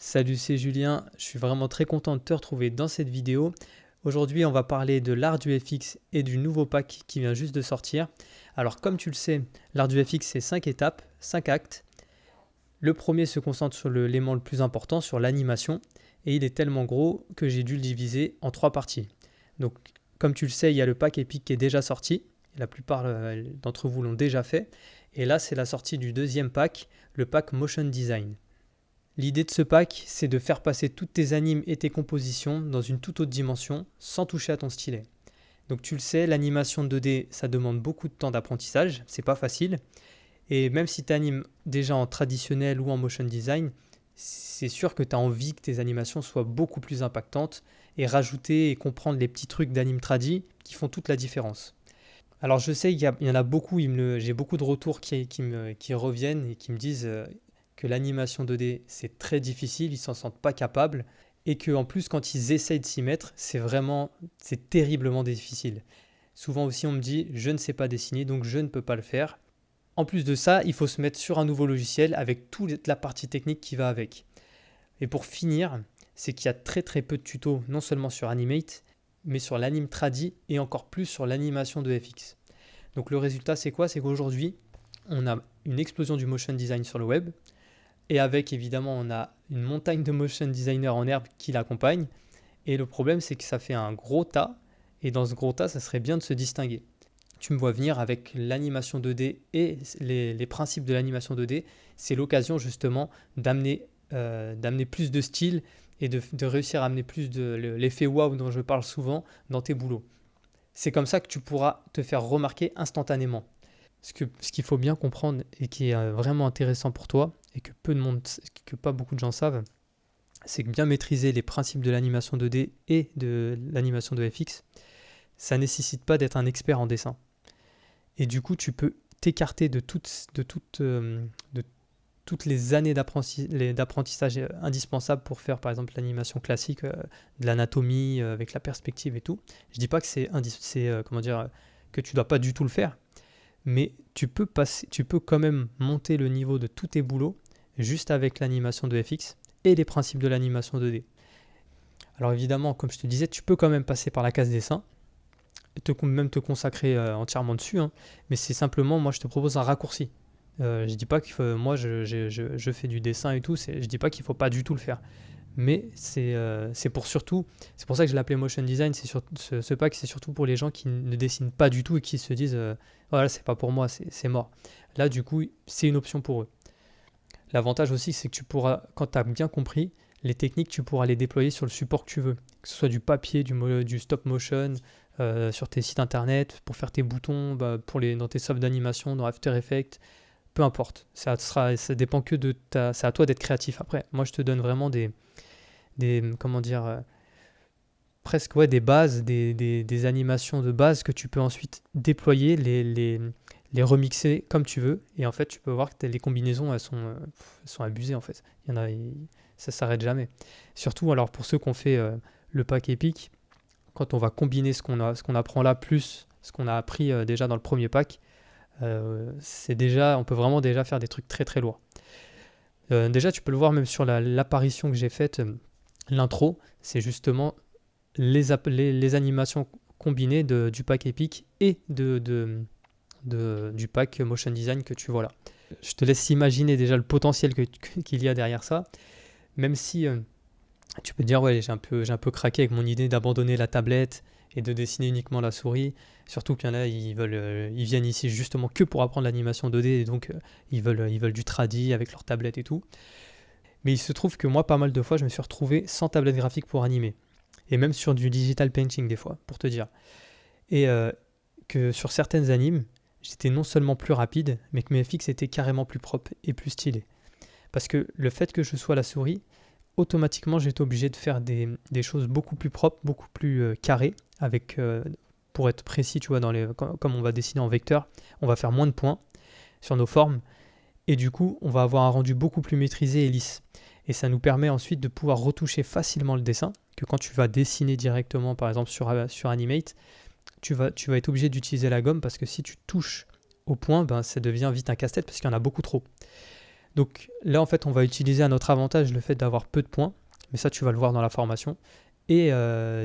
Salut, c'est Julien. Je suis vraiment très content de te retrouver dans cette vidéo. Aujourd'hui, on va parler de l'art du FX et du nouveau pack qui vient juste de sortir. Alors, comme tu le sais, l'art du FX, c'est 5 étapes, 5 actes. Le premier se concentre sur l'élément le plus important, sur l'animation. Et il est tellement gros que j'ai dû le diviser en 3 parties. Donc, comme tu le sais, il y a le pack Epic qui est déjà sorti. La plupart d'entre vous l'ont déjà fait. Et là, c'est la sortie du deuxième pack, le pack Motion Design. L'idée de ce pack, c'est de faire passer toutes tes animes et tes compositions dans une toute autre dimension sans toucher à ton stylet. Donc tu le sais, l'animation 2D, ça demande beaucoup de temps d'apprentissage, c'est pas facile. Et même si tu animes déjà en traditionnel ou en motion design, c'est sûr que tu as envie que tes animations soient beaucoup plus impactantes et rajouter et comprendre les petits trucs d'anime tradi qui font toute la différence. Alors je sais qu'il y en a beaucoup, j'ai beaucoup de retours qui reviennent et qui me disent que l'animation 2D c'est très difficile, ils s'en sentent pas capables et que en plus quand ils essayent de s'y mettre, c'est terriblement difficile. Souvent aussi on me dit je ne sais pas dessiner donc je ne peux pas le faire. En plus de ça, il faut se mettre sur un nouveau logiciel avec toute la partie technique qui va avec. Et pour finir, c'est qu'il y a très très peu de tutos non seulement sur Animate, mais sur l'anime tradi et encore plus sur l'animation de FX. Donc le résultat c'est quoi? C'est qu'aujourd'hui, on a une explosion du motion design sur le web. Et avec, évidemment, on a une montagne de motion designers en herbe qui l'accompagnent. Et le problème, c'est que ça fait un gros tas. Et dans ce gros tas, ça serait bien de se distinguer. Tu me vois venir avec l'animation 2D et les principes de l'animation 2D. C'est l'occasion, justement, d'amener plus de style et de réussir à amener plus de l'effet wow dont je parle souvent dans tes boulots. C'est comme ça que tu pourras te faire remarquer instantanément. Ce qu'il faut bien comprendre et qui est vraiment intéressant pour toi et que pas beaucoup de gens savent, c'est que bien maîtriser les principes de l'animation 2D et de l'animation de FX, ça ne nécessite pas d'être un expert en dessin. Et du coup, tu peux t'écarter de toutes les années d'apprentissage indispensables pour faire par exemple l'animation classique, de l'anatomie avec la perspective et tout. Je dis pas que que tu dois pas du tout le faire. Mais tu peux quand même monter le niveau de tous tes boulots juste avec l'animation de FX et les principes de l'animation 2D. Alors évidemment, comme je te disais, tu peux quand même passer par la case dessin, même te consacrer entièrement dessus, hein, mais c'est simplement, moi je te propose un raccourci. Je dis pas moi je fais du dessin et tout, je dis pas qu'il faut pas du tout le faire. Mais c'est pour ça que je l'appelais Motion Design, ce pack c'est surtout pour les gens qui ne dessinent pas du tout et qui se disent voilà, c'est pas pour moi, c'est mort. Là du coup c'est une option pour eux. L'avantage aussi c'est que tu pourras, quand tu as bien compris les techniques, tu pourras les déployer sur le support que tu veux, que ce soit du papier, du stop motion, sur tes sites internet, pour faire tes boutons, dans tes softs d'animation, dans After Effects, peu importe. Ça dépend que de c'est à toi d'être créatif après. Moi je te donne vraiment presque des bases, des animations de base que tu peux ensuite déployer, les remixer comme tu veux. Et en fait, tu peux voir que les combinaisons, elles sont abusées en fait. Ça s'arrête jamais. Surtout alors pour ceux qui ont fait le pack Epic, quand on va combiner ce qu'on apprend là plus ce qu'on a appris déjà dans le premier pack, on peut vraiment déjà faire des trucs très très lourds. Déjà, tu peux le voir même sur l'apparition que j'ai faite. L'intro, c'est justement les animations combinées du pack Epic et du pack Motion Design que tu vois là. Je te laisse imaginer déjà le potentiel qu'il y a derrière ça, même si tu peux te dire ouais, j'ai un peu craqué avec mon idée d'abandonner la tablette et de dessiner uniquement la souris, surtout qu'il y en a, ils viennent ici justement que pour apprendre l'animation 2D et donc ils veulent du tradi avec leur tablette et tout. Mais il se trouve que moi, pas mal de fois, je me suis retrouvé sans tablette graphique pour animer. Et même sur du digital painting des fois, pour te dire. Et que sur certaines animes, j'étais non seulement plus rapide, mais que mes FX étaient carrément plus propres et plus stylés. Parce que le fait que je sois à la souris, automatiquement, j'étais obligé de faire des choses beaucoup plus propres, beaucoup plus carrées, pour être précis, tu vois, comme on va dessiner en vecteur, on va faire moins de points sur nos formes. Et du coup, on va avoir un rendu beaucoup plus maîtrisé et lisse. Et ça nous permet ensuite de pouvoir retoucher facilement le dessin, que quand tu vas dessiner directement, par exemple sur Animate, tu vas être obligé d'utiliser la gomme parce que si tu touches au point, ça devient vite un casse-tête parce qu'il y en a beaucoup trop. Donc là, en fait, on va utiliser à notre avantage le fait d'avoir peu de points, mais ça, tu vas le voir dans la formation. Et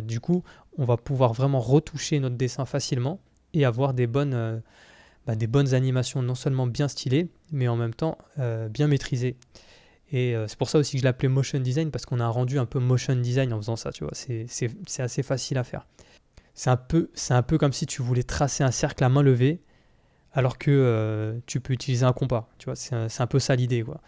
du coup, on va pouvoir vraiment retoucher notre dessin facilement et avoir des bonnes animations, non seulement bien stylées, mais en même temps bien maîtrisées. Et c'est pour ça aussi que je l'appelais motion design, parce qu'on a un rendu un peu motion design en faisant ça, tu vois. C'est assez facile à faire. C'est un peu comme si tu voulais tracer un cercle à main levée, alors que tu peux utiliser un compas, tu vois. C'est un peu ça l'idée, quoi.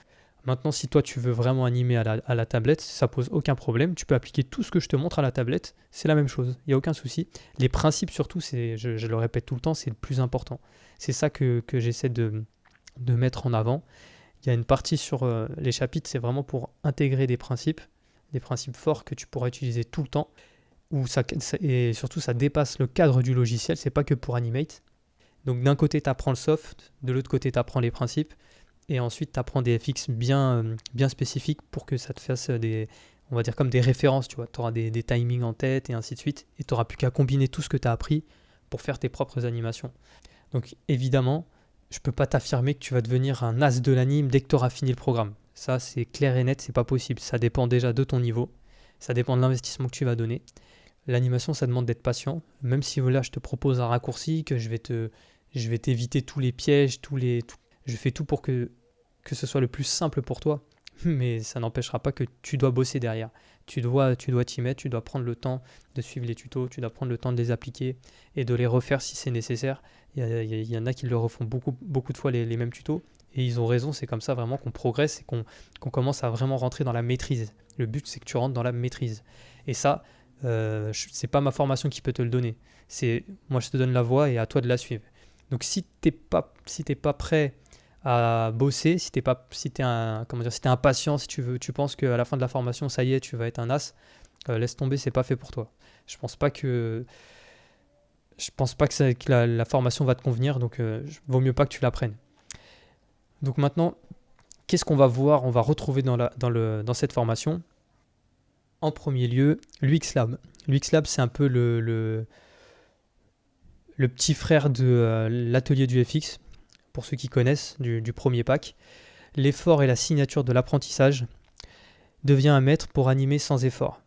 Maintenant, si toi tu veux vraiment animer à la tablette, ça pose aucun problème. Tu peux appliquer tout ce que je te montre à la tablette, c'est la même chose, il n'y a aucun souci. Les principes surtout, je le répète tout le temps, c'est le plus important. C'est ça que j'essaie de mettre en avant. Il y a une partie sur les chapitres, c'est vraiment pour intégrer des principes forts que tu pourras utiliser tout le temps, et surtout ça dépasse le cadre du logiciel, c'est pas que pour Animate. Donc d'un côté tu apprends le soft, de l'autre côté tu apprends les principes, et ensuite tu apprends des FX bien spécifiques pour que ça te fasse on va dire comme des références, tu vois. Tu auras des timings en tête et ainsi de suite, et tu n'auras plus qu'à combiner tout ce que tu as appris pour faire tes propres animations. Donc évidemment, je peux pas t'affirmer que tu vas devenir un as de l'anime dès que tu auras fini le programme. Ça, c'est clair et net, c'est pas possible. Ça dépend déjà de ton niveau, ça dépend de l'investissement que tu vas donner. L'animation, ça demande d'être patient. Même si là, je te propose un raccourci, que je vais t'éviter tous les pièges, je fais tout pour que ce soit le plus simple pour toi. Mais ça n'empêchera pas que tu dois bosser derrière. Tu dois t'y mettre, tu dois prendre le temps de suivre les tutos, tu dois prendre le temps de les appliquer et de les refaire si c'est nécessaire. Il y en a qui le refont beaucoup de fois les mêmes tutos, et ils ont raison, c'est comme ça vraiment qu'on progresse et qu'on commence à vraiment rentrer dans la maîtrise. Le but, c'est que tu rentres dans la maîtrise. Et ça, c'est pas ma formation qui peut te le donner. Moi, je te donne la voie et à toi de la suivre. Donc si t'es pas prêt à bosser, si t'es impatient, si tu penses qu'à la fin de la formation, ça y est, tu vas être un as, laisse tomber, c'est pas fait pour toi. Je pense pas que la formation va te convenir, donc vaut mieux pas que tu la prennes. Donc maintenant, qu'est-ce qu'on va voir, on va retrouver dans cette formation? En premier lieu, l'UX Lab. L'UX Lab, c'est un peu le petit frère de l'atelier du FX, pour ceux qui connaissent, du premier pack. L'effort et la signature de l'apprentissage devient un maître pour animer sans effort.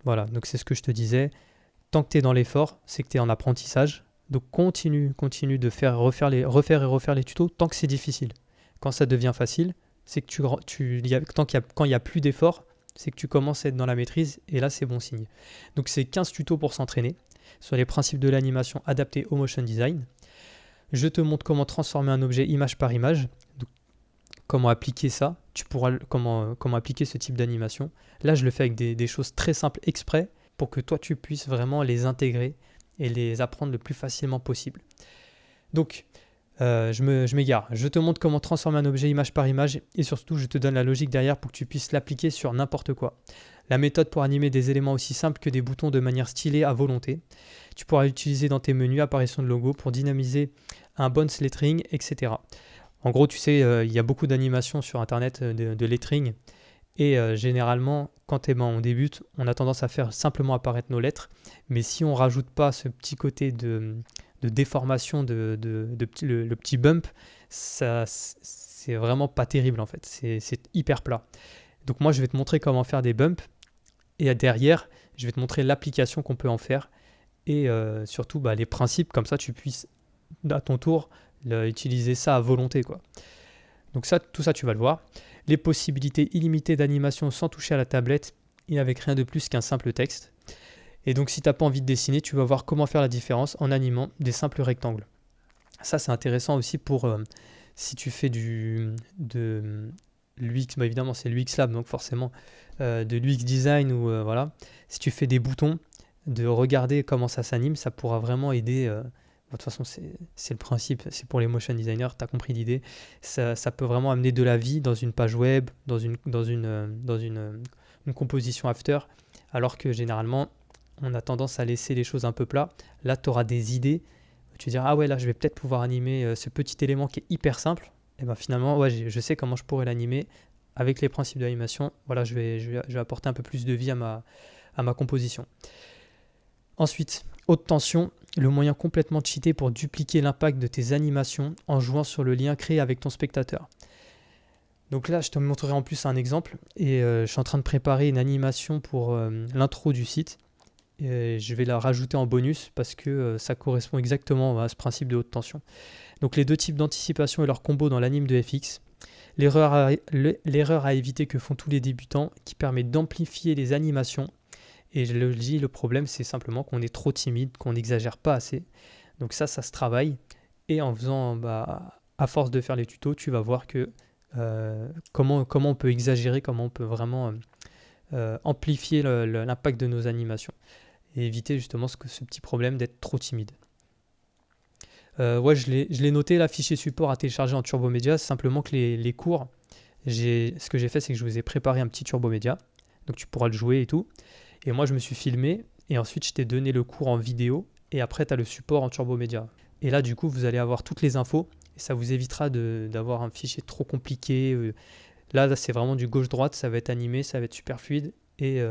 Voilà, donc c'est ce que je te disais. Tant que tu es dans l'effort, c'est que tu es en apprentissage. Donc continue de refaire et refaire les tutos tant que c'est difficile. Quand ça devient facile, c'est que quand il n'y a plus d'effort, c'est que tu commences à être dans la maîtrise, et là c'est bon signe. Donc c'est 15 tutos pour s'entraîner sur les principes de l'animation adaptés au motion design. Je te montre comment transformer un objet image par image, donc comment appliquer ça, comment appliquer ce type d'animation. Là je le fais avec des choses très simples exprès pour que toi tu puisses vraiment les intégrer et les apprendre le plus facilement possible. Donc je m'égare. Je te montre comment transformer un objet image par image, et surtout je te donne la logique derrière pour que tu puisses l'appliquer sur n'importe quoi. La méthode pour animer des éléments aussi simples que des boutons de manière stylée à volonté. Tu pourras l'utiliser dans tes menus, apparition de logo, pour dynamiser un bon lettering, etc. En gros, tu sais, il y a beaucoup d'animations sur internet de lettering, et généralement, quand on débute, on a tendance à faire simplement apparaître nos lettres, mais si on rajoute pas ce petit côté de déformation, le petit bump, ça, c'est vraiment pas terrible en fait, c'est hyper plat. Donc moi je vais te montrer comment faire des bumps, et derrière je vais te montrer l'application qu'on peut en faire, et surtout les principes, comme ça tu puisses à ton tour utiliser ça à volonté, quoi. Donc tout ça tu vas le voir. Les possibilités illimitées d'animation sans toucher à la tablette et avec rien de plus qu'un simple texte. Et donc si tu n'as pas envie de dessiner, tu vas voir comment faire la différence en animant des simples rectangles. Ça c'est intéressant aussi pour si tu fais de l'UX, évidemment c'est l'UX Lab, donc forcément de l'UX Design, ou voilà. Si tu fais des boutons, de regarder comment ça s'anime, ça pourra vraiment aider. De toute façon, c'est le principe, c'est pour les motion designers, tu as compris l'idée. Ça peut vraiment amener de la vie dans une page web, dans une composition after, alors que généralement, on a tendance à laisser les choses un peu plats. Là, tu auras des idées. Tu diras, ah ouais, là, je vais peut-être pouvoir animer ce petit élément qui est hyper simple. Et bien finalement, ouais, je sais comment je pourrais l'animer avec les principes de l'animation. Voilà, je vais apporter un peu plus de vie à ma composition. Ensuite, haute tension, le moyen complètement cheaté pour dupliquer l'impact de tes animations en jouant sur le lien créé avec ton spectateur. Donc là, je te montrerai en plus un exemple et je suis en train de préparer une animation pour l'intro du site. Et je vais la rajouter en bonus parce que ça correspond exactement à ce principe de haute tension. Donc les deux types d'anticipation et leur combo dans l'anime de FX. L'erreur à éviter que font tous les débutants qui permet d'amplifier les animations. Et je le dis, le problème c'est simplement qu'on est trop timide, qu'on n'exagère pas assez. Donc ça se travaille. Et en faisant, à force de faire les tutos, tu vas voir que comment on peut exagérer, comment on peut vraiment amplifier l'impact de nos animations et éviter justement ce petit problème d'être trop timide. Ouais, je l'ai noté, là, fichier support à télécharger en Turbo Media. C'est simplement que les cours, ce que j'ai fait, c'est que je vous ai préparé un petit Turbo Media. Donc tu pourras le jouer et tout. Et moi, je me suis filmé et ensuite, je t'ai donné le cours en vidéo. Et après, tu as le support en Turbo Media. Et là, du coup, vous allez avoir toutes les infos. Et ça vous évitera d'avoir un fichier trop compliqué. Là, c'est vraiment du gauche-droite. Ça va être animé, ça va être super fluide. Et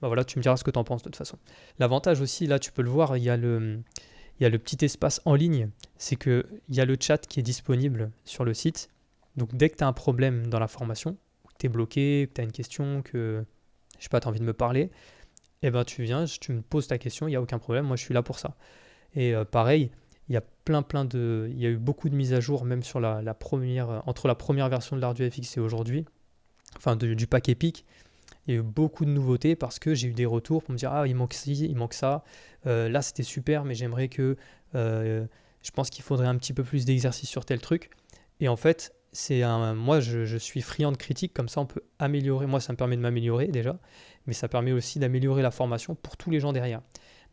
voilà, tu me diras ce que tu en penses de toute façon. L'avantage aussi, là, tu peux le voir, il y a le petit espace en ligne. C'est qu'il y a le chat qui est disponible sur le site. Donc, dès que tu as un problème dans la formation, que tu es bloqué, que tu as une question, que je sais pas, tu as envie de me parler, eh ben, tu viens, tu me poses ta question, il n'y a aucun problème. Moi, je suis là pour ça. Et pareil, il y a il y a eu beaucoup de mises à jour, même sur la première, entre la première version de l'ArduFX et aujourd'hui, enfin du pack Epic. Il y a eu beaucoup de nouveautés parce que j'ai eu des retours pour me dire il manque ci, il manque ça. Là, c'était super, mais j'aimerais que. Je pense qu'il faudrait un petit peu plus d'exercice sur tel truc. Et en fait, moi, je suis friand de critiques, comme ça, on peut améliorer. Moi, ça me permet de m'améliorer déjà, mais ça permet aussi d'améliorer la formation pour tous les gens derrière.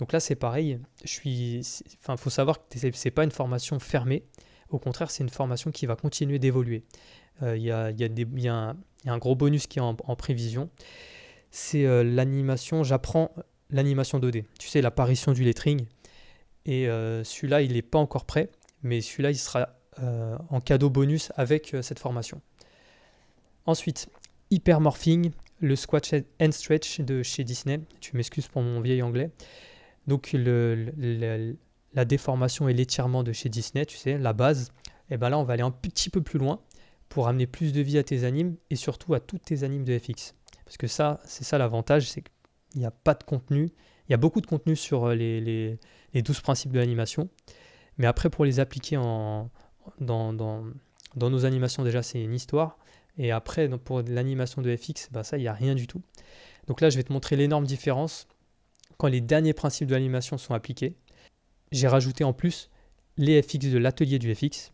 Donc là, c'est pareil. Faut savoir que c'est pas une formation fermée. Au contraire, c'est une formation qui va continuer d'évoluer. Il y a un gros bonus qui est en prévision. C'est l'animation. J'apprends l'animation 2D. Tu sais, l'apparition du lettering. Et celui-là, il n'est pas encore prêt. Mais celui-là, il sera en cadeau bonus avec cette formation. Ensuite, hypermorphing, le squash and stretch de chez Disney. Tu m'excuses pour mon vieil anglais. Donc la déformation et l'étirement de chez Disney, tu sais, la base. Et bien là, on va aller un petit peu plus loin pour amener plus de vie à tes animes et surtout à toutes tes animes de FX. Parce que c'est ça l'avantage, c'est qu'il n'y a pas de contenu. Il y a beaucoup de contenu sur les 12 principes de l'animation. Mais après, pour les appliquer dans nos animations, déjà, c'est une histoire. Et après, pour l'animation de FX, ça, il n'y a rien du tout. Donc là, je vais te montrer l'énorme différence quand les derniers principes de l'animation sont appliqués. J'ai rajouté en plus les FX de l'atelier du FX.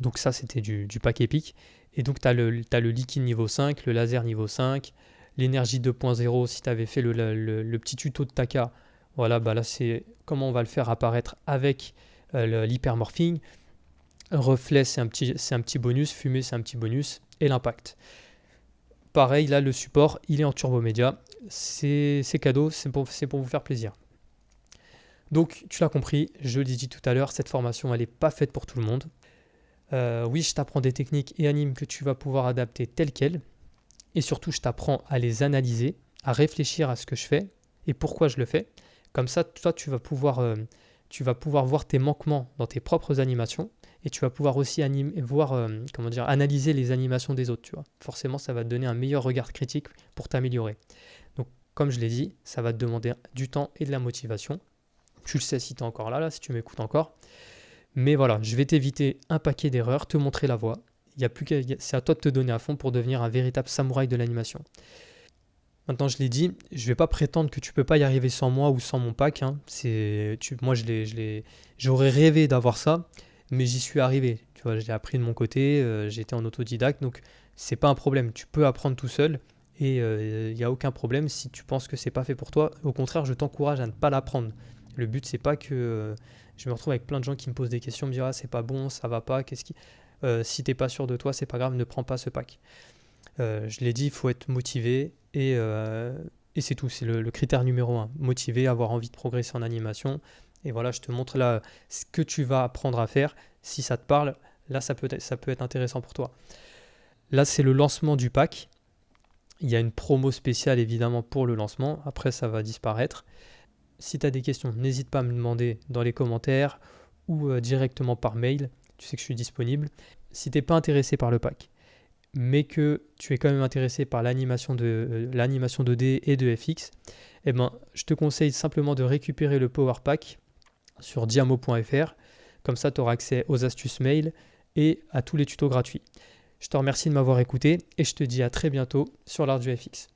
Donc ça, c'était du pack Epic. Et donc, tu as le liquide niveau 5, le laser niveau 5, l'énergie 2.0 si tu avais fait le petit tuto de Taka. Voilà, là, c'est comment on va le faire apparaître avec l'hypermorphing. Reflet, c'est un petit bonus. Fumée, c'est un petit bonus. Et l'impact. Pareil, là, le support, il est en Turbo Media. C'est cadeau, c'est pour vous faire plaisir. Donc, tu l'as compris, je l'ai dit tout à l'heure, cette formation, elle n'est pas faite pour tout le monde. Oui, je t'apprends des techniques et animes que tu vas pouvoir adapter telles quelles. Et surtout, je t'apprends à les analyser, à réfléchir à ce que je fais et pourquoi je le fais. Comme ça, toi, tu vas pouvoir voir tes manquements dans tes propres animations et tu vas pouvoir aussi analyser les animations des autres. Tu vois. Forcément, ça va te donner un meilleur regard critique pour t'améliorer. Donc, comme je l'ai dit, ça va te demander du temps et de la motivation. Tu le sais si tu es encore là, si tu m'écoutes encore. Mais voilà, je vais t'éviter un paquet d'erreurs, te montrer la voie. C'est à toi de te donner à fond pour devenir un véritable samouraï de l'animation. Maintenant, je l'ai dit, je ne vais pas prétendre que tu ne peux pas y arriver sans moi ou sans mon pack. Moi, j'aurais rêvé d'avoir ça, mais j'y suis arrivé. Tu vois, je l'ai appris de mon côté, j'étais en autodidacte, donc c'est pas un problème. Tu peux apprendre tout seul et il n'y a aucun problème si tu penses que c'est pas fait pour toi. Au contraire, je t'encourage à ne pas l'apprendre. Le but, c'est pas que je me retrouve avec plein de gens qui me posent des questions, me disent c'est pas bon, ça va pas, si t'es pas sûr de toi, c'est pas grave, ne prends pas ce pack. Je l'ai dit, il faut être motivé et c'est tout, c'est le critère numéro 1. Motivé, avoir envie de progresser en animation. Et voilà, je te montre là ce que tu vas apprendre à faire. Si ça te parle, là ça peut être intéressant pour toi. Là, c'est le lancement du pack. Il y a une promo spéciale évidemment pour le lancement. Après, ça va disparaître. Si tu as des questions, n'hésite pas à me demander dans les commentaires ou directement par mail. Tu sais que je suis disponible. Si tu n'es pas intéressé par le pack, mais que tu es quand même intéressé par l'animation 2D et de FX, eh ben, je te conseille simplement de récupérer le Power Pack sur diamo.fr. Comme ça, tu auras accès aux astuces mail et à tous les tutos gratuits. Je te remercie de m'avoir écouté et je te dis à très bientôt sur l'art du FX.